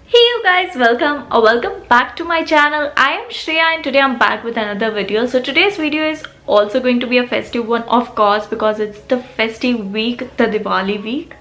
Hey you guys, welcome back to my channel. I am Shreya and today I'm back with another video. So today's video is also going to be a festive one, of course, because it's the festive week, the Diwali week.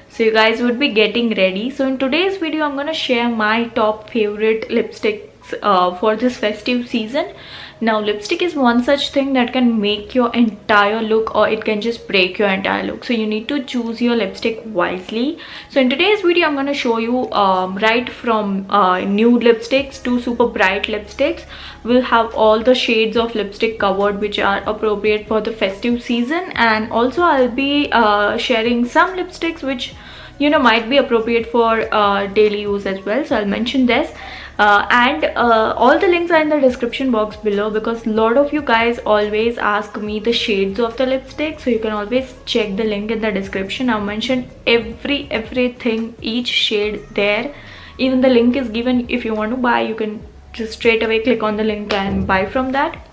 So you guys would be getting ready. So in today's video I'm going to share my top favorite lipsticks for this festive season. Now lipstick is one such thing that can make your entire look or it can just break your entire look, so you need to choose your lipstick wisely. So in today's video I'm going to show you right from nude lipsticks to super bright lipsticks. We'll have all the shades of lipstick covered which are appropriate for the festive season, and also I'll be sharing some lipsticks which might be appropriate for daily use as well, so I'll mention this. And all the links are in the description box below, because a lot of you guys always ask me the shades of the lipstick, so you can always check the link in the description. I've mentioned everything, each shade there. Even the link is given. If you want to buy, you can just straight away click on the link and buy from that.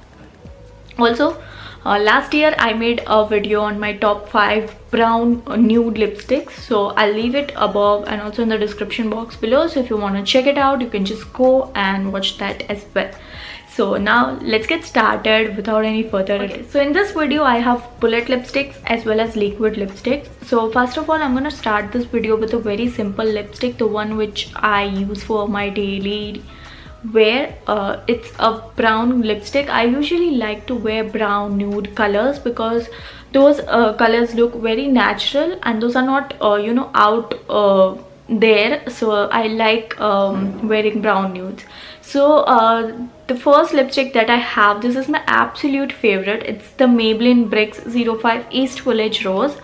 Also, last year I made a video on my top 5 brown nude lipsticks, so I'll leave it above and also in the description box below. So if you want to check it out, you can just go and watch that as well. So now let's get started without any further ado. So in this video I have bullet lipsticks as well as liquid lipsticks. So first of all, I'm going to start this video with a very simple lipstick, the one which I use for my daily wear. It's a brown lipstick. I usually like to wear brown nude colors because those colors look very natural and those are not out there, so I like wearing brown nudes. So the first lipstick that I have, this is my absolute favorite. It's the Maybelline Bricks 05 East Village Rose.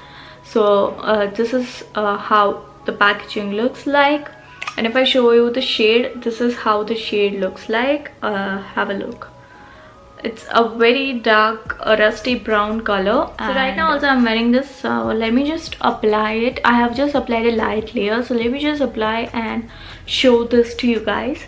So this is how the packaging looks like. And if I show you the shade, this is how the shade looks like. Have a look. It's a very dark rusty brown color. So right now also I'm wearing this. So let me just apply it. I have just applied a light layer. So let me just apply and show this to you guys.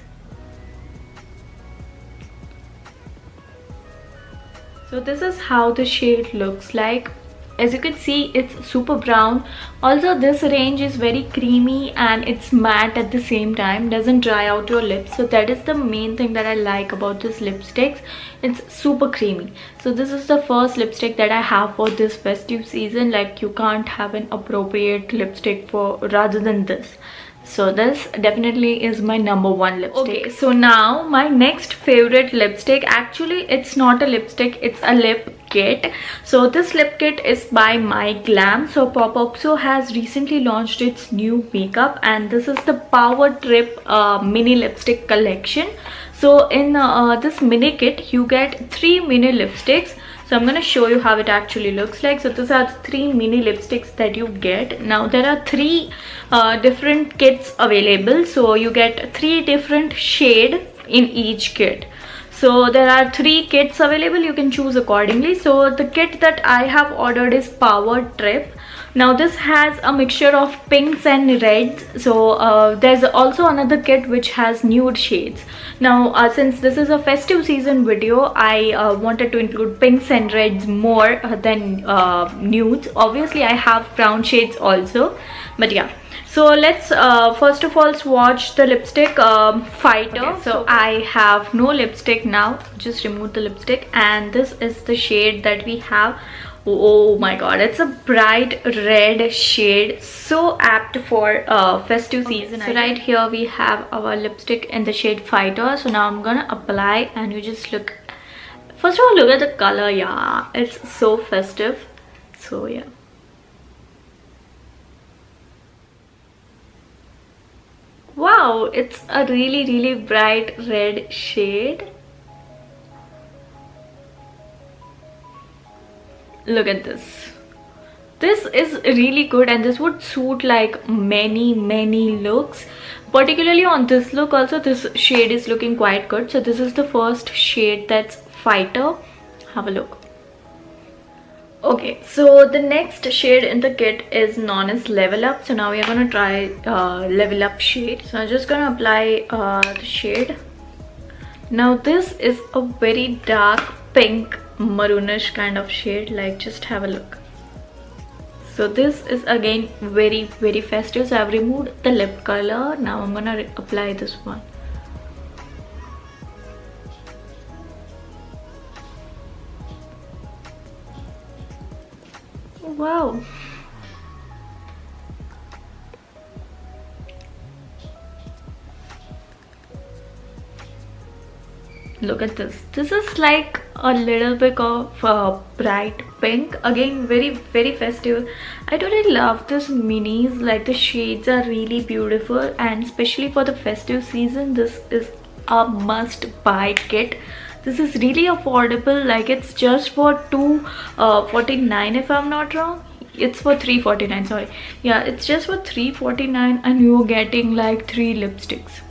So this is how the shade looks like. As you can see, it's super brown. Also this range is very creamy and it's matte at the same time, doesn't dry out your lips. So that is the main thing that I like about this lipsticks. It's super creamy. So this is the first lipstick that I have for this festive season. Like, you can't have an appropriate lipstick for rather than this. So this definitely is my number one lipstick. Okay, so now my next favorite lipstick, actually it's not a lipstick, it's a lip kit. So this lip kit is by Myglamm. So Popxo has recently launched its new makeup, and this is the Power Trip mini lipstick collection. So in this mini kit you get 3 mini lipsticks. So I'm going to show you how it actually looks like. So these are 3 mini lipsticks that you get. Now there are 3 different kits available. So you get 3 different shades in each kit. So there are 3 kits available. You can choose accordingly. So the kit that I have ordered is Power Trip. Now this has a mixture of pinks and reds. So there's also another kit which has nude shades. Now since this is a festive season video, I wanted to include pinks and reds more than nudes. Obviously I have brown shades also, but yeah. So let's first of all swatch the lipstick Fighter. Okay, so I have no lipstick now, just remove the lipstick, and this is the shade that we have. Oh my god, it's a bright red shade, so apt for festive season. So right here we have our lipstick in the shade Fighter. So now I'm gonna apply and you just look. First of all, look at the color. Yeah, it's so festive. So yeah. Wow, it's a really bright red shade. Look at this. This is really good, and this would suit like many looks. Particularly on this look also, this shade is looking quite good. So this is the first shade, that's Fighter. Have a look. Okay, so the next shade in the kit is known as Level Up. So now we are going to try Level Up shade. So I'm just going to apply the shade. Now this is a very dark pink maroonish kind of shade. Like, just have a look. So this is again very very festive. So I've removed the lip color. Now I'm gonna apply this one. Wow. Look at this. This is like a little bit of bright pink. Again, very very festive. I totally love this minis. Like the shades are really beautiful, and especially for the festive season, this is a must buy kit. This is really affordable. Like it's just for 249 if I'm not wrong. It's for 349, sorry. Yeah, it's just for 349 and you're getting like 3 lipsticks.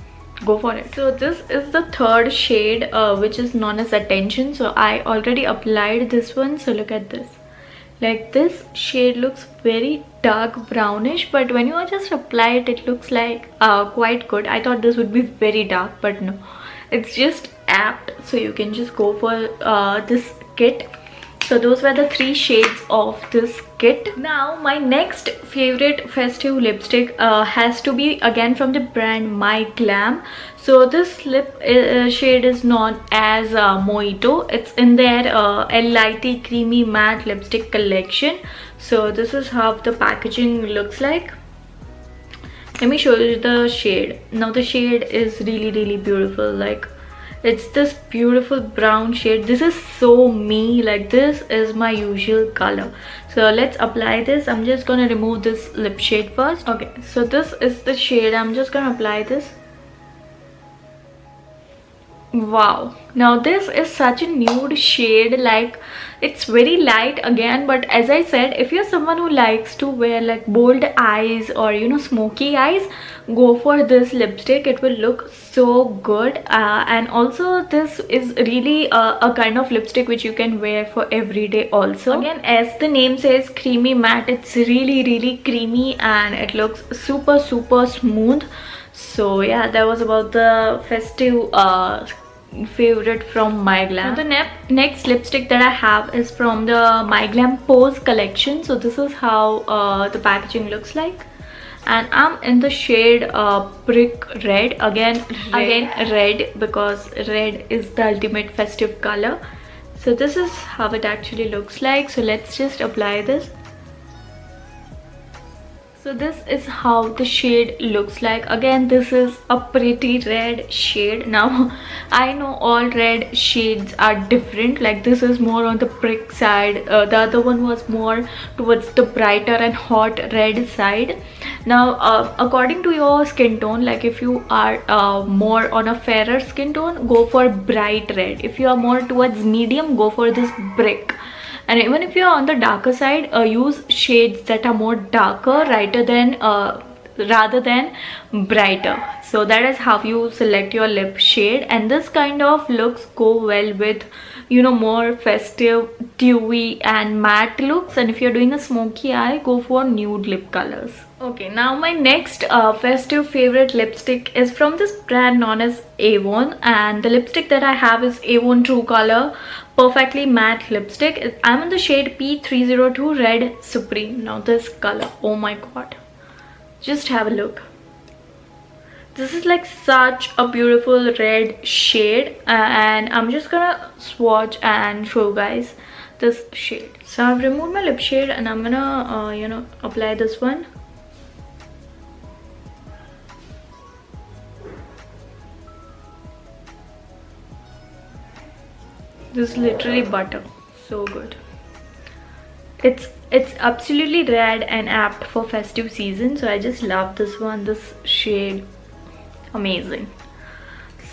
Go for it. So this is the third shade, which is known as Attention. So I already applied this one. So look at this. Like this shade looks very dark brownish, but when you just apply it, it looks like quite good. I thought this would be very dark, but no, it's just apt. So you can just go for this kit. So those were the 3 shades of this kit. Now my next favorite festive lipstick has to be again from the brand Myglamm. So this lip shade is known as Mojito. It's in their Lighty Creamy Matte Lipstick collection. So this is how the packaging looks like. Let me show you the shade. Now the shade is really really beautiful. Like it's this beautiful brown shade. This is so me. Like this is my usual color. So let's apply this. I'm just gonna remove this lip shade first. Okay, so this is the shade. I'm just gonna apply this. Wow, now this is such a nude shade. Like it's very light again, but as I said, if you're someone who likes to wear like bold eyes or you know smoky eyes, go for this lipstick. It will look so good, and also this is really a kind of lipstick which you can wear for every day also. Again, as the name says, creamy matte, it's really really creamy and it looks super super smooth. So yeah, that was about the festive favorite from Myglamm. So the next lipstick that I have is from the Myglamm Pose collection. So this is how the packaging looks like, and I'm in the shade brick red. Again red, because red is the ultimate festive color. So this is how it actually looks like. So let's just apply this. So this is how the shade looks like. Again, this is a pretty red shade. Now I know all red shades are different. Like this is more on the brick side, the other one was more towards the brighter and hot red side. Now according to your skin tone, like if you are more on a fairer skin tone, go for bright red. If you are more towards medium, go for this brick. And even if you're on the darker side, use shades that are more darker rather than brighter. So that is how you select your lip shade, and this kind of looks go well with, you know, more festive, dewy and matte looks. And if you're doing a smoky eye, go for nude lip colors. Okay, now my next festive favorite lipstick is from this brand known as Avon, and the lipstick that I have is Avon True Color Perfectly Matte Lipstick. I'm in the shade P302 Red Supreme. Now this color, oh my god, just have a look. This is like such a beautiful red shade, and I'm just gonna swatch and show you guys this shade. So I've removed my lip shade and I'm gonna you know, apply this one. This is literally butter. So good. It's absolutely red and apt for festive season. So I just love this one. This shade, amazing.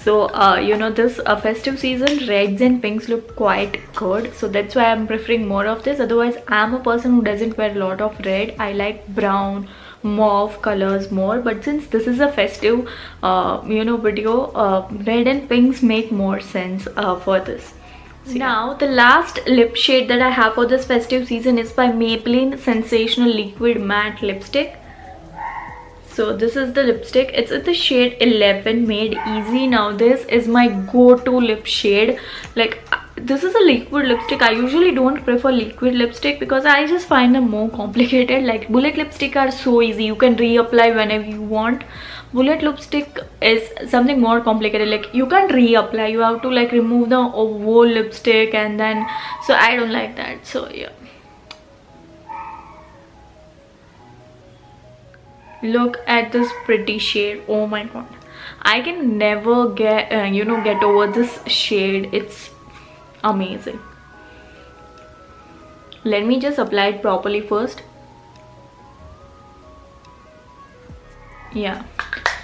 So you know, this festive season, reds and pinks look quite good. So that's why I'm preferring more of this. Otherwise, I'm a person who doesn't wear a lot of red. I like brown, mauve colors more, but since this is a festive you know, video, red and pinks make more sense for this. So now the last lip shade that I have for this festive season is by Maybelline Sensational Liquid Matte Lipstick. So this is the lipstick. It's in the shade 11, Made Easy. Now this is my go-to lip shade. Like this is a liquid lipstick. I usually don't prefer liquid lipstick because I just find them more complicated. Like bullet lipstick are so easy, you can reapply whenever you want. Bullet lipstick is something more complicated, like you can't reapply, you have to like remove the whole lipstick, and then so I don't like that. So yeah, look at this pretty shade. Oh my god, I can never get get over this shade. It's amazing. Let me just apply it properly first. Yeah,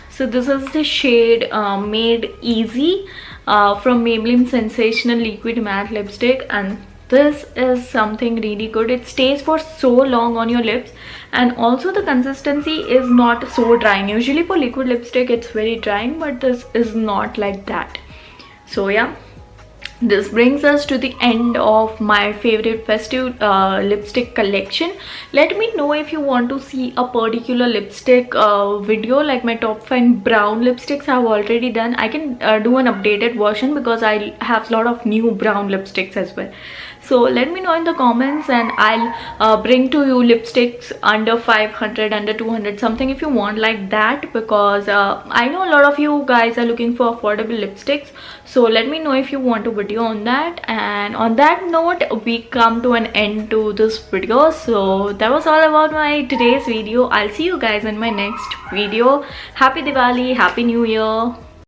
so this is the shade Made Easy from Maybelline Sensational Liquid Matte Lipstick, and this is something really good. It stays for so long on your lips, and also the consistency is not so drying. Usually for liquid lipstick it's very drying, but this is not like that. So yeah, this brings us to the end of my favorite festive lipstick collection. Let me know if you want to see a particular lipstick video, like my top 5 brown lipsticks I have already done. I can do an updated version because I have a lot of new brown lipsticks as well. So let me know in the comments, and I'll bring to you lipsticks under 500, under 200 something if you want like that, because I know a lot of you guys are looking for affordable lipsticks. So let me know if you want a video on that. And on that note, we come to an end to this video. So that was all about my today's video. I'll see you guys in my next video. Happy Diwali, Happy New Year.